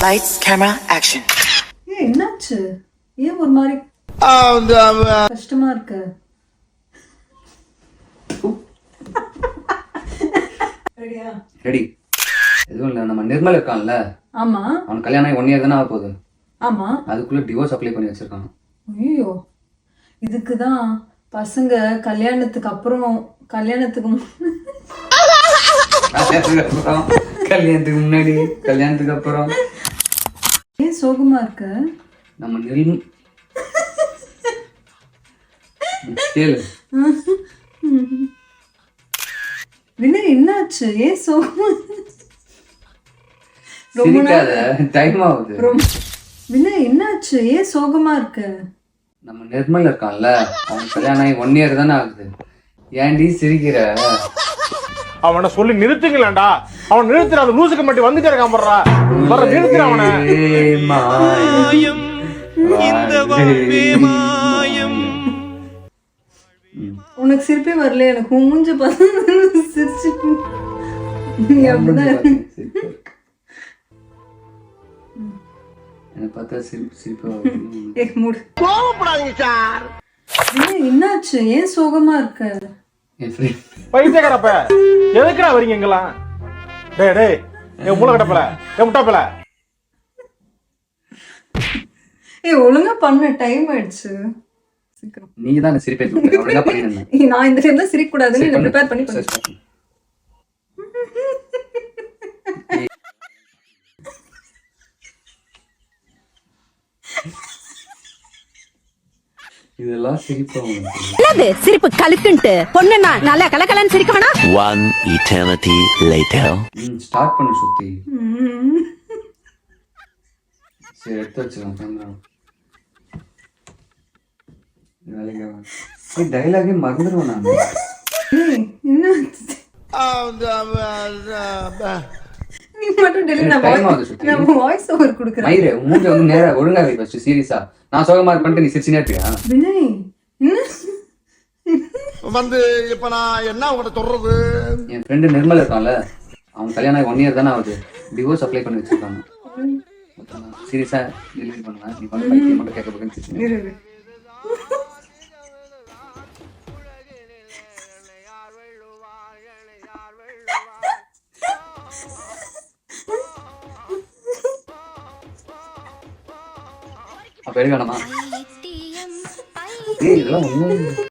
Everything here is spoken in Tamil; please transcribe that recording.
Lights, camera, action. என்னாச்சு? ஏன் ஒரு மாதிரி கஷ்டமா இருக்கு? ரெடியா? ரெடி. எதுவும் இல்லை, நம்ம நிர்மல் இருக்கான்ல, ஆமா, அவன் கல்யாணம் 1 year தானே ஆக போகுது. ஆமா. அதுக்குள்ள டிவோர்ஸ் அப்ளை பண்ணி வச்சிருக்கான். ஐயோ, இதுக்குதான் பசங்க கல்யாணத்துக்கு அப்புறம் கல்யாணத்துக்கு முன்னாடி கல்யாணத்துக்கு அப்புறம் ஏன் சோகமா இருக்க? நம்ம கேளு வினய், என்னாச்சு? ஏன் சோகமா? சிரிக்காத, டைம் ஆகுது. வினய், என்னாச்சு? ஏன் சோகமா இருக்க? நம்ம நிர்மல் இருக்கான்ல, அவன் கல்யாணம் ஆகி 1 year தானே ஆகுது. ஏன்டி சிரிக்கிற? அவனை சொல்லி நிறுத்துங்களேன்டா. அவன் நிறுத்துற, அந்த லூசுக்கு மட்டும் வந்துட்டே இருக்கான் போடுறா. வர நிறுத்துற அவனை. உனக்கு சிரிப்பே வரல, எனக்கு மூஞ்ச பார்த்து சிரிச்சு அப்படிதான். என்ன பார்த்தா சிரிப்பா என்னாச்சு? ஏன் சோகமா இருக்க? என் ஃப்ரெண்ட் பைத்தியக்காரப்ப எதுக்குடா வரீங்க எங்கெல்லாம்? டேய் டேய், என் மூளை கடப்பல, என் முட்டாப்பல. ஒழுங்கா பண்ண, டைம் ஆயிடுச்சு. சீக்கிரம். நீ தான் சிரிப்பே ஒழுங்கா பண்ணிருந்தேன். நான் இந்த டைம்ல சிரிக்க கூடாதுன்னு என்ன ப்ரிப்பேர் பண்ணி பண்ணேன். இதெல்லாம் சிரிப்பா என்னது சிரிப்பு கலுக்குன்ட்டு? பொண்ணுனா நல்லா கலகலன்னு சிரிக்க வேணா? One eternity later. ஸ்டார்ட் பண்ணு சுத்தி. சரி, எடுத்து வச்சுக்கலாம் கேமரா. டைலாகே மறந்துடுவேன் நான். நீ மட்டும் டெலிட் நான் வாய்ஸ் ஓவர் குடுக்குறேன். மயிரே, மூஞ்ச வந்து நேரா ஒழுங்கா வை ஃபர்ஸ்ட். சீரியஸா நான் சோகமா இருப்பேன், நீ சிரிச்சினே இருப்பியா? வினய், வந்து இப்ப நான் என்ன உங்கள்ட்ட சொல்றது? என் ஃப்ரெண்டு நிர்மல் இருக்கான்ல, அவன் கல்யாணம் 1 year தானே ஆகுது. டிவோர்ஸ் அப்ளை பண்ணி வச்சிருக்காங்க. சீரியஸா டெலிவரி பண்ணுவேன். நீ பண்ண பைத்தியம் மட்டும் கேட்க போகிறேன்னு சிரிச்சினே. அப்ப எடுக்க வேணாமா? இதெல்லாம் ஒன்றும்